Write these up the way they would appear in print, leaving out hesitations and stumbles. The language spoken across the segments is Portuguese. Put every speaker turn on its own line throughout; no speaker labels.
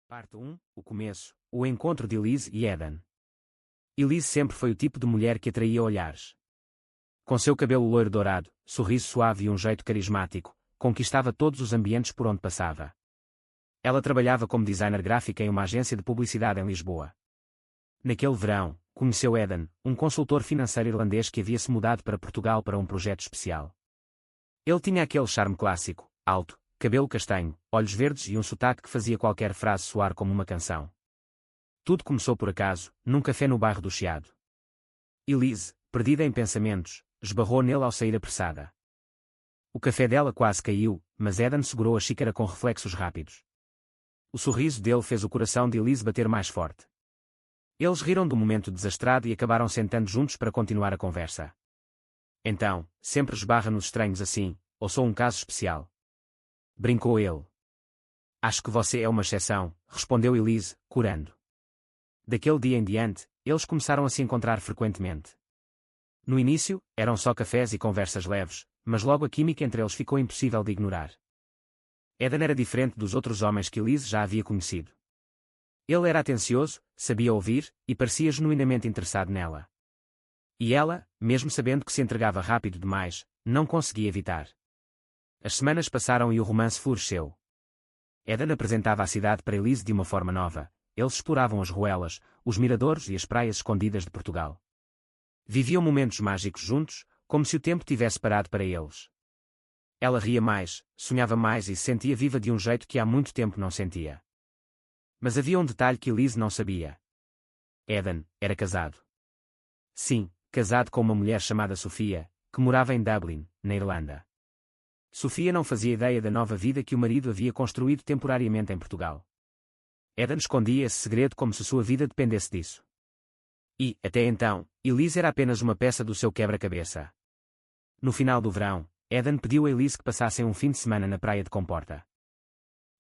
Parte 1, o começo, o encontro de Elise e Eden. Elise sempre foi o tipo de mulher que atraía olhares. Com seu cabelo loiro dourado, sorriso suave e um jeito carismático, conquistava todos os ambientes por onde passava. Ela trabalhava como designer gráfica em uma agência de publicidade em Lisboa. Naquele verão, conheceu Eden, um consultor financeiro irlandês que havia se mudado para Portugal para um projeto especial. Ele tinha aquele charme clássico, alto, cabelo castanho, olhos verdes e um sotaque que fazia qualquer frase soar como uma canção. Tudo começou por acaso, num café no bairro do Chiado. Elise, perdida em pensamentos, esbarrou nele ao sair apressada. O café dela quase caiu, mas Eden segurou a xícara com reflexos rápidos. O sorriso dele fez o coração de Elise bater mais forte. Eles riram do momento desastrado e acabaram sentando juntos para continuar a conversa. Então, sempre esbarra nos estranhos assim, ou sou um caso especial? Brincou ele. Acho que você é uma exceção, respondeu Elise, corando. Daquele dia em diante, eles começaram a se encontrar frequentemente. No início, eram só cafés e conversas leves, mas logo a química entre eles ficou impossível de ignorar. Eden era diferente dos outros homens que Elise já havia conhecido. Ele era atencioso, sabia ouvir, e parecia genuinamente interessado nela. E ela, mesmo sabendo que se entregava rápido demais, não conseguia evitar. As semanas passaram e o romance floresceu. Eden apresentava a cidade para Elise de uma forma nova. Eles exploravam as ruelas, os miradouros e as praias escondidas de Portugal. Viviam momentos mágicos juntos, como se o tempo tivesse parado para eles. Ela ria mais, sonhava mais e se sentia viva de um jeito que há muito tempo não sentia. Mas havia um detalhe que Elise não sabia. Eden era casado. Sim, casado com uma mulher chamada Sofia, que morava em Dublin, na Irlanda. Sofia não fazia ideia da nova vida que o marido havia construído temporariamente em Portugal. Eden escondia esse segredo como se sua vida dependesse disso. E, até então, Elise era apenas uma peça do seu quebra-cabeça. No final do verão, Eden pediu a Elise que passassem um fim de semana na praia de Comporta.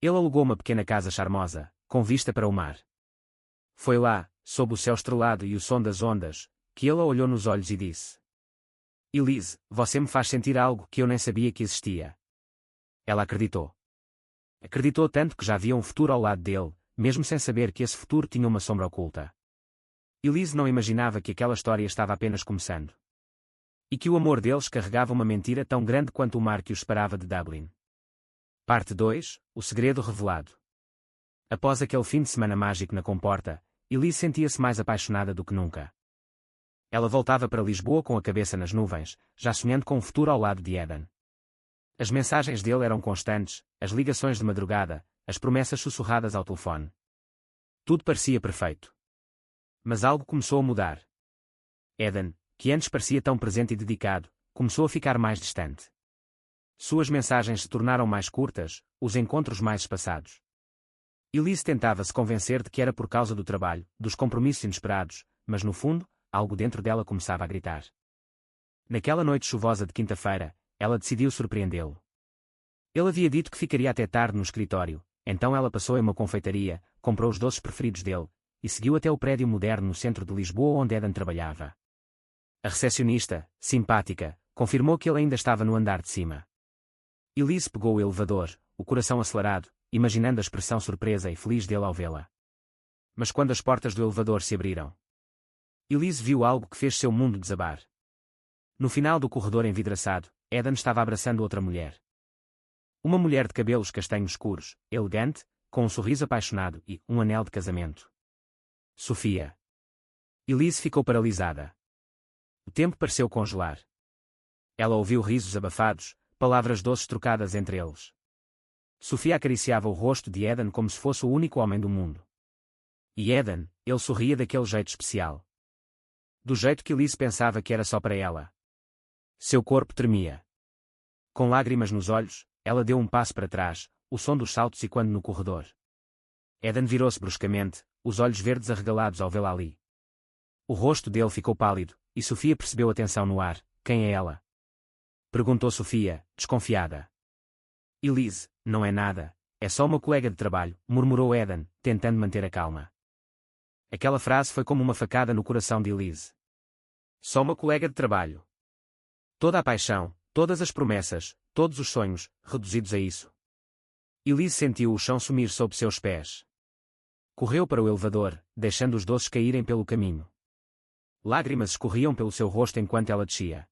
Ele alugou uma pequena casa charmosa, com vista para o mar. Foi lá, sob o céu estrelado e o som das ondas, que ele a olhou nos olhos e disse: Elise, você me faz sentir algo que eu nem sabia que existia. Ela acreditou. Acreditou tanto que já via um futuro ao lado dele, mesmo sem saber que esse futuro tinha uma sombra oculta. Elise não imaginava que aquela história estava apenas começando. E que o amor deles carregava uma mentira tão grande quanto o mar que os separava de Dublin. Parte 2, o segredo revelado. Após aquele fim de semana mágico na Comporta, Elise sentia-se mais apaixonada do que nunca. Ela voltava para Lisboa com a cabeça nas nuvens, já sonhando com um futuro ao lado de Eden. As mensagens dele eram constantes, as ligações de madrugada, as promessas sussurradas ao telefone. Tudo parecia perfeito. Mas algo começou a mudar. Eden, que antes parecia tão presente e dedicado, começou a ficar mais distante. Suas mensagens se tornaram mais curtas, os encontros mais espaçados. Elise tentava se convencer de que era por causa do trabalho, dos compromissos inesperados, mas no fundo, algo dentro dela começava a gritar. Naquela noite chuvosa de quinta-feira, ela decidiu surpreendê-lo. Ele havia dito que ficaria até tarde no escritório, então ela passou em uma confeitaria, comprou os doces preferidos dele, e seguiu até o prédio moderno no centro de Lisboa onde Eden trabalhava. A recepcionista, simpática, confirmou que ele ainda estava no andar de cima. Elise pegou o elevador, o coração acelerado, imaginando a expressão surpresa e feliz dele ao vê-la. Mas quando as portas do elevador se abriram, Elise viu algo que fez seu mundo desabar. No final do corredor envidraçado, Eden estava abraçando outra mulher. Uma mulher de cabelos castanhos escuros, elegante, com um sorriso apaixonado e um anel de casamento. Sofia. Elise ficou paralisada. O tempo pareceu congelar. Ela ouviu risos abafados, palavras doces trocadas entre eles. Sofia acariciava o rosto de Eden como se fosse o único homem do mundo. E Eden, ele sorria daquele jeito especial. Do jeito que Elise pensava que era só para ela. Seu corpo tremia. Com lágrimas nos olhos, ela deu um passo para trás, o som dos saltos ecoando no corredor. Eden virou-se bruscamente, os olhos verdes arregalados ao vê-la ali. O rosto dele ficou pálido, e Sofia percebeu a tensão no ar. Quem é ela? Perguntou Sofia, desconfiada. Elise, não é nada, é só uma colega de trabalho, murmurou Eden, tentando manter a calma. Aquela frase foi como uma facada no coração de Elise. Só uma colega de trabalho. Toda a paixão, todas as promessas, todos os sonhos, reduzidos a isso. Elise sentiu o chão sumir sob seus pés. Correu para o elevador, deixando os doces caírem pelo caminho. Lágrimas escorriam pelo seu rosto enquanto ela descia.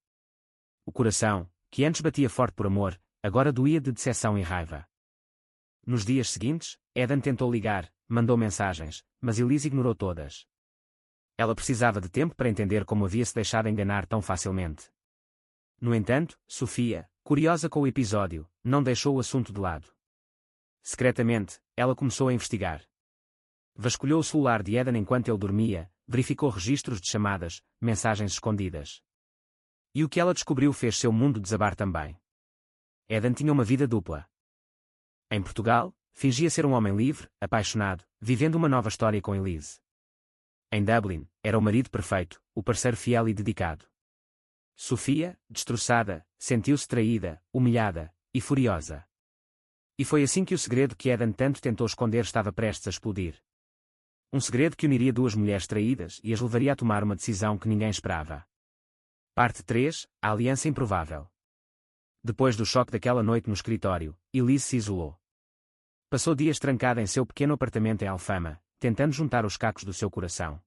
O coração, que antes batia forte por amor, agora doía de decepção e raiva. Nos dias seguintes, Eden tentou ligar, mandou mensagens, mas Elise ignorou todas. Ela precisava de tempo para entender como havia se deixado enganar tão facilmente. No entanto, Sofia, curiosa com o episódio, não deixou o assunto de lado. Secretamente, ela começou a investigar. Vasculhou o celular de Eden enquanto ele dormia, verificou registros de chamadas, mensagens escondidas. E o que ela descobriu fez seu mundo desabar também. Eden tinha uma vida dupla. Em Portugal, fingia ser um homem livre, apaixonado, vivendo uma nova história com Elise. Em Dublin, era o marido perfeito, o parceiro fiel e dedicado. Sofia, destroçada, sentiu-se traída, humilhada e furiosa. E foi assim que o segredo que Eden tanto tentou esconder estava prestes a explodir. Um segredo que uniria duas mulheres traídas e as levaria a tomar uma decisão que ninguém esperava. Parte 3, a aliança improvável. Depois do choque daquela noite no escritório, Elise se isolou. Passou dias trancada em seu pequeno apartamento em Alfama, tentando juntar os cacos do seu coração.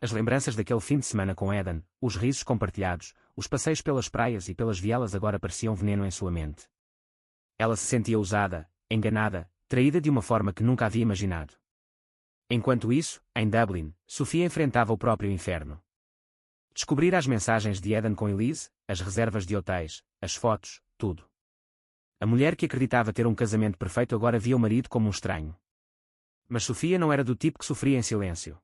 As lembranças daquele fim de semana com Eden, os risos compartilhados, os passeios pelas praias e pelas vielas agora pareciam veneno em sua mente. Ela se sentia usada, enganada, traída de uma forma que nunca havia imaginado. Enquanto isso, em Dublin, Sofia enfrentava o próprio inferno. Descobrir as mensagens de Eden com Elise, as reservas de hotéis, as fotos, tudo. A mulher que acreditava ter um casamento perfeito agora via o marido como um estranho. Mas Sofia não era do tipo que sofria em silêncio.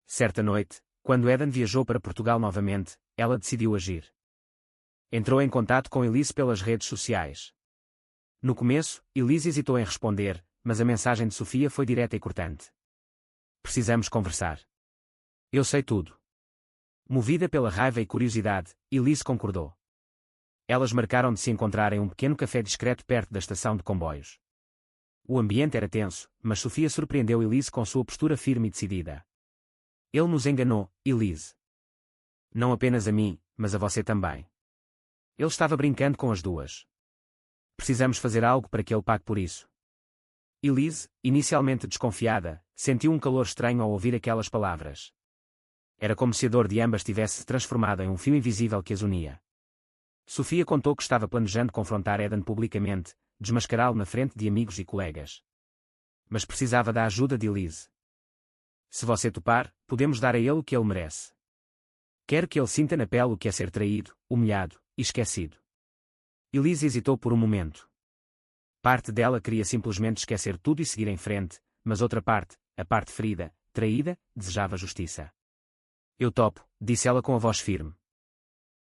Certa noite, quando Eden viajou para Portugal novamente, ela decidiu agir. Entrou em contato com Elise pelas redes sociais. No começo, Elise hesitou em responder, mas a mensagem de Sofia foi direta e cortante. Precisamos conversar. Eu sei tudo. Movida pela raiva e curiosidade, Elise concordou. Elas marcaram de se encontrar em um pequeno café discreto perto da estação de comboios. O ambiente era tenso, mas Sofia surpreendeu Elise com sua postura firme e decidida. Ele nos enganou, Elise. Não apenas a mim, mas a você também. Ele estava brincando com as duas. Precisamos fazer algo para que ele pague por isso. Elise, inicialmente desconfiada, sentiu um calor estranho ao ouvir aquelas palavras. Era como se a dor de ambas tivesse se transformado em um fio invisível que as unia. Sofia contou que estava planejando confrontar Eden publicamente, desmascará-lo na frente de amigos e colegas. Mas precisava da ajuda de Elise. Se você topar, podemos dar a ele o que ele merece. Quero que ele sinta na pele o que é ser traído, humilhado e esquecido. Elise hesitou por um momento. Parte dela queria simplesmente esquecer tudo e seguir em frente, mas outra parte, a parte ferida, traída, desejava justiça. Eu topo, disse ela com a voz firme.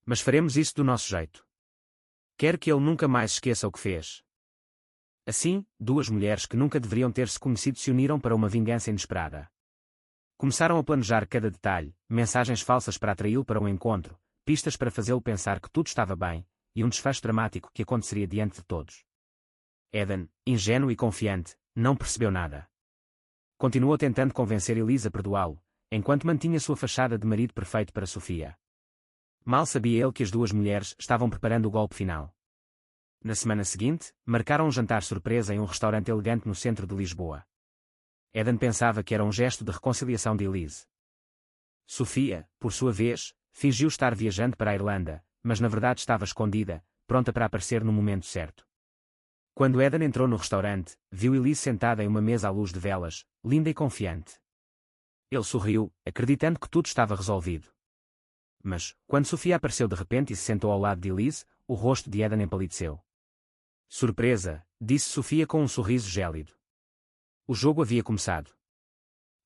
Mas faremos isso do nosso jeito. Quero que ele nunca mais esqueça o que fez. Assim, duas mulheres que nunca deveriam ter se conhecido se uniram para uma vingança inesperada. Começaram a planejar cada detalhe, mensagens falsas para atraí-lo para um encontro, pistas para fazê-lo pensar que tudo estava bem, e um desfecho dramático que aconteceria diante de todos. Eden, ingênuo e confiante, não percebeu nada. Continuou tentando convencer Elise a perdoá-lo, enquanto mantinha sua fachada de marido perfeito para Sofia. Mal sabia ele que as duas mulheres estavam preparando o golpe final. Na semana seguinte, marcaram um jantar surpresa em um restaurante elegante no centro de Lisboa. Eden pensava que era um gesto de reconciliação de Elise. Sofia, por sua vez, fingiu estar viajando para a Irlanda, mas na verdade estava escondida, pronta para aparecer no momento certo. Quando Eden entrou no restaurante, viu Elise sentada em uma mesa à luz de velas, linda e confiante. Ele sorriu, acreditando que tudo estava resolvido. Mas, quando Sofia apareceu de repente e se sentou ao lado de Elise, o rosto de Eden empalideceu. Surpresa, disse Sofia com um sorriso gélido. O jogo havia começado.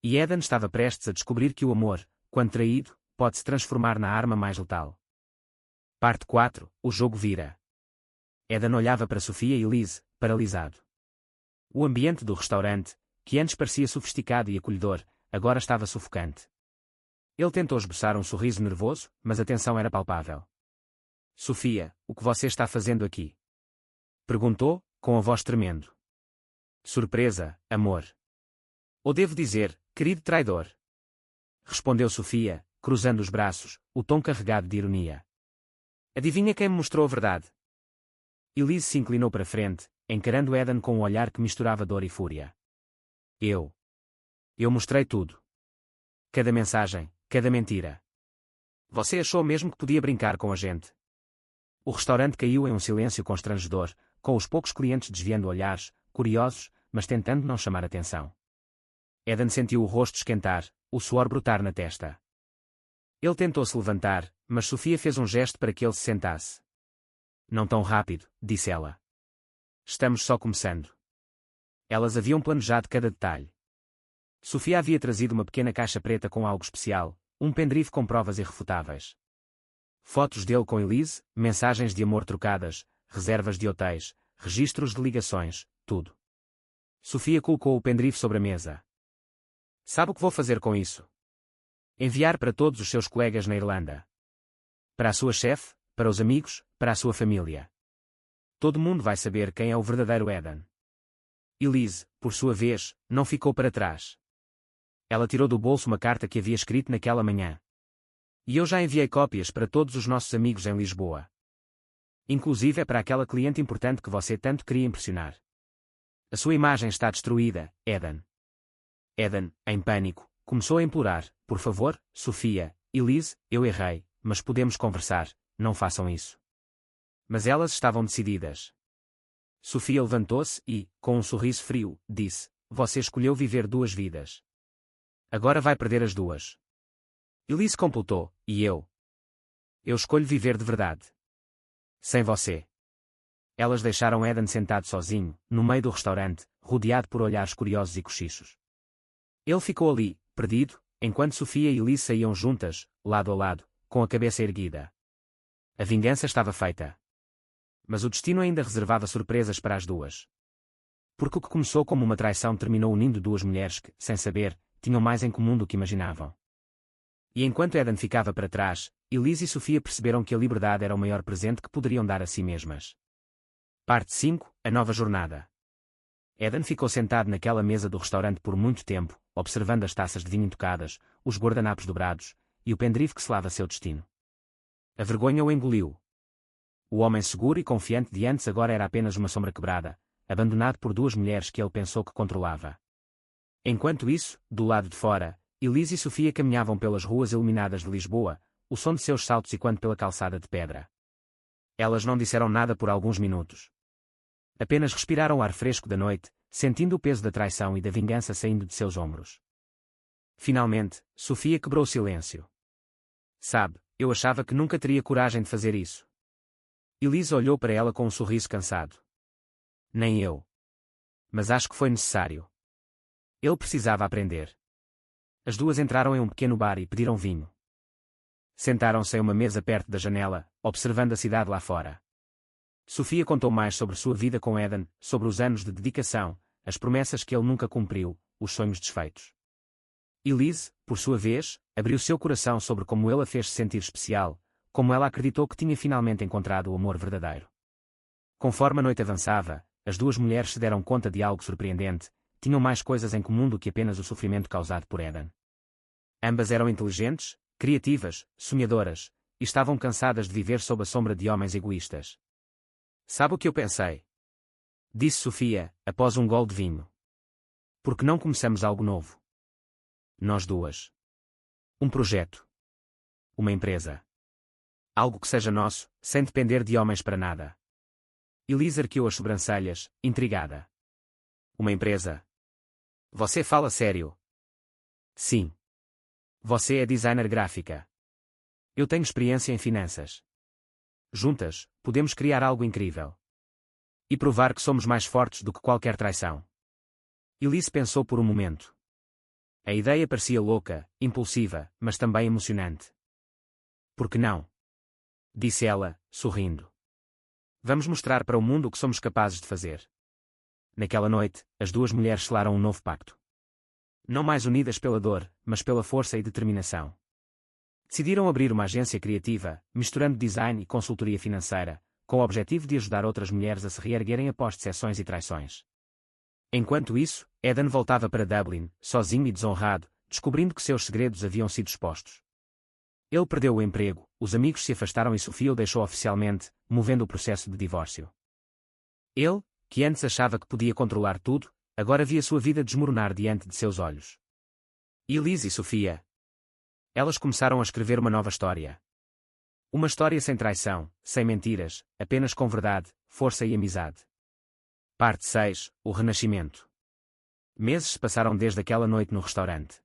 E Eden estava prestes a descobrir que o amor, quando traído, pode se transformar na arma mais letal. Parte 4, o jogo vira. Eden olhava para Sofia e Elise, paralisado. O ambiente do restaurante, que antes parecia sofisticado e acolhedor, agora estava sufocante. Ele tentou esboçar um sorriso nervoso, mas a tensão era palpável. Sofia, o que você está fazendo aqui? Perguntou, com a voz tremendo. Surpresa, amor. Ou devo dizer, querido traidor? Respondeu Sofia, cruzando os braços, o tom carregado de ironia. Adivinha quem me mostrou a verdade? Elise se inclinou para frente, encarando Eden com um olhar que misturava dor e fúria. Eu. Eu mostrei tudo. Cada mensagem, cada mentira. Você achou mesmo que podia brincar com a gente? O restaurante caiu em um silêncio constrangedor, com os poucos clientes desviando olhares, curiosos, mas tentando não chamar atenção. Eden sentiu o rosto esquentar, o suor brotar na testa. Ele tentou se levantar, mas Sofia fez um gesto para que ele se sentasse. Não tão rápido, disse ela. Estamos só começando. Elas haviam planejado cada detalhe. Sofia havia trazido uma pequena caixa preta com algo especial, um pendrive com provas irrefutáveis. Fotos dele com Elise, mensagens de amor trocadas, reservas de hotéis, registros de ligações, tudo. Sofia colocou o pendrive sobre a mesa. Sabe o que vou fazer com isso? Enviar para todos os seus colegas na Irlanda. Para a sua chefe, para os amigos, para a sua família. Todo mundo vai saber quem é o verdadeiro Eden. Elise, por sua vez, não ficou para trás. Ela tirou do bolso uma carta que havia escrito naquela manhã. E eu já enviei cópias para todos os nossos amigos em Lisboa. Inclusive é para aquela cliente importante que você tanto queria impressionar. A sua imagem está destruída, Eden. Eden, em pânico, começou a implorar, por favor, Sofia, Elise, eu errei, mas podemos conversar, não façam isso. Mas elas estavam decididas. Sofia levantou-se e, com um sorriso frio, disse, você escolheu viver duas vidas. Agora vai perder as duas. Elise completou, e eu? Eu escolho viver de verdade. Sem você. Elas deixaram Eden sentado sozinho, no meio do restaurante, rodeado por olhares curiosos e cochichos. Ele ficou ali, perdido, enquanto Sofia e Elise saíam juntas, lado a lado, com a cabeça erguida. A vingança estava feita. Mas o destino ainda reservava surpresas para as duas. Porque o que começou como uma traição terminou unindo duas mulheres que, sem saber, tinham mais em comum do que imaginavam. E enquanto Eden ficava para trás, Elise e Sofia perceberam que a liberdade era o maior presente que poderiam dar a si mesmas. Parte 5, a nova jornada. Eden ficou sentado naquela mesa do restaurante por muito tempo, observando as taças de vinho intocadas, os guardanapos dobrados, e o pendrive que selava seu destino. A vergonha o engoliu. O homem seguro e confiante de antes agora era apenas uma sombra quebrada, abandonado por duas mulheres que ele pensou que controlava. Enquanto isso, do lado de fora, Elise e Sofia caminhavam pelas ruas iluminadas de Lisboa, o som de seus saltos ecoando pela calçada de pedra. Elas não disseram nada por alguns minutos. Apenas respiraram o ar fresco da noite, sentindo o peso da traição e da vingança saindo de seus ombros. Finalmente, Sofia quebrou o silêncio. Sabe, eu achava que nunca teria coragem de fazer isso. Elise olhou para ela com um sorriso cansado. Nem eu. Mas acho que foi necessário. Ele precisava aprender. As duas entraram em um pequeno bar e pediram vinho. Sentaram-se em uma mesa perto da janela, observando a cidade lá fora. Sofia contou mais sobre sua vida com Eden, sobre os anos de dedicação, as promessas que ele nunca cumpriu, os sonhos desfeitos. Elise, por sua vez, abriu seu coração sobre como ele a fez se sentir especial, como ela acreditou que tinha finalmente encontrado o amor verdadeiro. Conforme a noite avançava, as duas mulheres se deram conta de algo surpreendente, tinham mais coisas em comum do que apenas o sofrimento causado por Eden. Ambas eram inteligentes, criativas, sonhadoras, e estavam cansadas de viver sob a sombra de homens egoístas. Sabe o que eu pensei? Disse Sofia, após um gole de vinho. Por que não começamos algo novo? Nós duas. Um projeto. Uma empresa. Algo que seja nosso, sem depender de homens para nada. Elise arqueou as sobrancelhas, intrigada. Uma empresa? Você fala sério? Sim. Você é designer gráfica. Eu tenho experiência em finanças. Juntas, podemos criar algo incrível. E provar que somos mais fortes do que qualquer traição. Elise pensou por um momento. A ideia parecia louca, impulsiva, mas também emocionante. Por que não? Disse ela, sorrindo. Vamos mostrar para o mundo o que somos capazes de fazer. Naquela noite, as duas mulheres selaram um novo pacto. Não mais unidas pela dor, mas pela força e determinação. Decidiram abrir uma agência criativa, misturando design e consultoria financeira, com o objetivo de ajudar outras mulheres a se reerguerem após decepções e traições. Enquanto isso, Eden voltava para Dublin, sozinho e desonrado, descobrindo que seus segredos haviam sido expostos. Ele perdeu o emprego, os amigos se afastaram e Sofia o deixou oficialmente, movendo o processo de divórcio. Ele, que antes achava que podia controlar tudo, agora via sua vida desmoronar diante de seus olhos. Elise e Sofia. Elas começaram a escrever uma nova história. Uma história sem traição, sem mentiras, apenas com verdade, força e amizade. Parte 6. O Renascimento. Meses se passaram desde aquela noite no restaurante.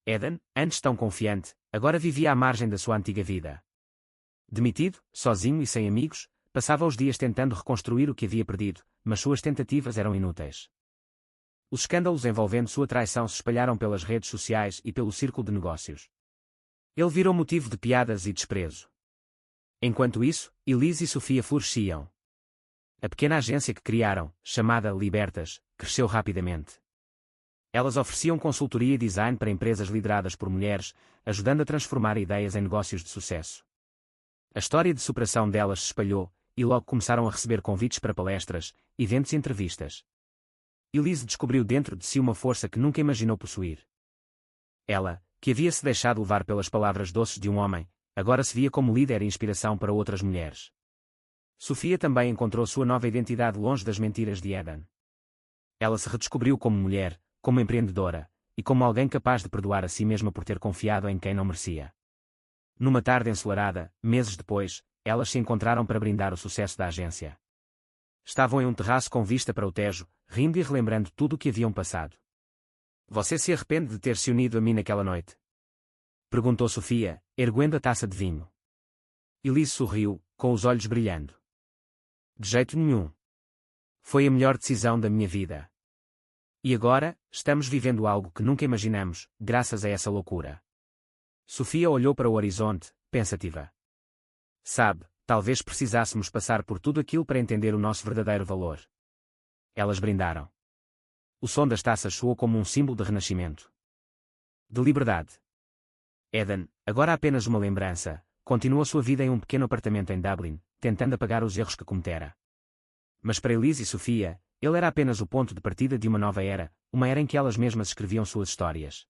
Eden, antes tão confiante, agora vivia à margem da sua antiga vida. Demitido, sozinho e sem amigos, passava os dias tentando reconstruir o que havia perdido, mas suas tentativas eram inúteis. Os escândalos envolvendo sua traição se espalharam pelas redes sociais e pelo círculo de negócios. Ele virou motivo de piadas e desprezo. Enquanto isso, Elise e Sofia floresciam. A pequena agência que criaram, chamada Libertas, cresceu rapidamente. Elas ofereciam consultoria e design para empresas lideradas por mulheres, ajudando a transformar ideias em negócios de sucesso. A história de superação delas se espalhou, e logo começaram a receber convites para palestras, eventos e entrevistas. Elise descobriu dentro de si uma força que nunca imaginou possuir. Ela, que havia se deixado levar pelas palavras doces de um homem, agora se via como líder e inspiração para outras mulheres. Sofia também encontrou sua nova identidade longe das mentiras de Eden. Ela se redescobriu como mulher, como empreendedora, e como alguém capaz de perdoar a si mesma por ter confiado em quem não merecia. Numa tarde ensolarada, meses depois, elas se encontraram para brindar o sucesso da agência. Estavam em um terraço com vista para o Tejo, rindo e relembrando tudo o que haviam passado. Você se arrepende de ter se unido a mim naquela noite? Perguntou Sofia, erguendo a taça de vinho. Elise sorriu, com os olhos brilhando. De jeito nenhum. Foi a melhor decisão da minha vida. E agora, estamos vivendo algo que nunca imaginamos, graças a essa loucura. Sofia olhou para o horizonte, pensativa. Sabe, talvez precisássemos passar por tudo aquilo para entender o nosso verdadeiro valor. Elas brindaram. O som das taças soou como um símbolo de renascimento. De liberdade. Eden, agora apenas uma lembrança, continuou sua vida em um pequeno apartamento em Dublin, tentando apagar os erros que cometera. Mas para Elise e Sofia, ele era apenas o ponto de partida de uma nova era, uma era em que elas mesmas escreviam suas histórias.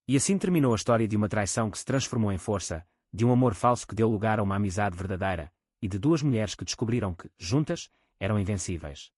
E assim terminou a história de uma traição que se transformou em força, de um amor falso que deu lugar a uma amizade verdadeira, e de duas mulheres que descobriram que, juntas, eram invencíveis.